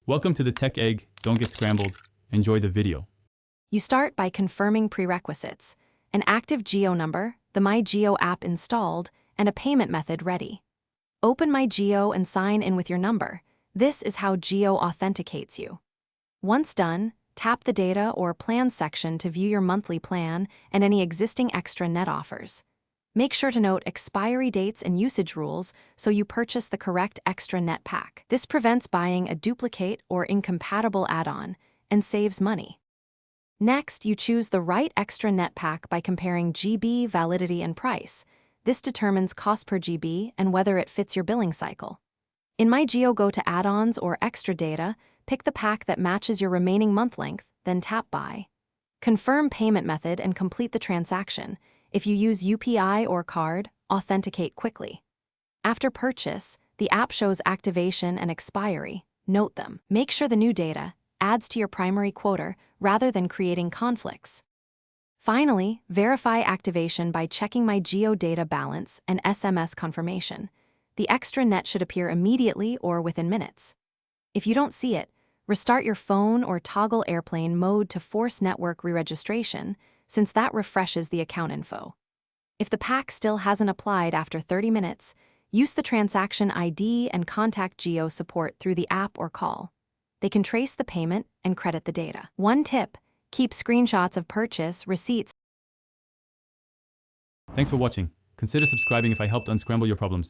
Welcome to the Tech Egg. Don't get scrambled. Enjoy the video. You start by confirming prerequisites: an active Geo number, the MyGeo app installed, and a payment method ready. Open MyGeo and sign in with your number. This is how Geo authenticates you. Once done, tap the Data or Plans section to view your monthly plan and any existing extra net offers. Make sure to note expiry dates and usage rules so you purchase the correct extra net pack. This prevents buying a duplicate or incompatible add-on and saves money. Next, you choose the right extra net pack by comparing GB, validity, and price. This determines cost per GB and whether it fits your billing cycle. In MyGeo, go to Add-ons or Extra Data, pick the pack that matches your remaining month length, then tap Buy. Confirm payment method and complete the transaction. If you use UPI or card, authenticate quickly. After purchase, the app shows activation and expiry. Note them. Make sure the new data adds to your primary quota rather than creating conflicts. Finally, verify activation by checking MyGeo data balance and SMS confirmation. The extra net should appear immediately or within minutes. If you don't see it, restart your phone or toggle airplane mode to force network re-registration, since that refreshes the account info. If the pack still hasn't applied after 30 minutes, use the transaction ID and contact Geo support through the app or call. They can trace the payment and credit the data. One tip: keep screenshots of purchase receipts. Thanks for watching. Consider subscribing if I helped unscramble your problems.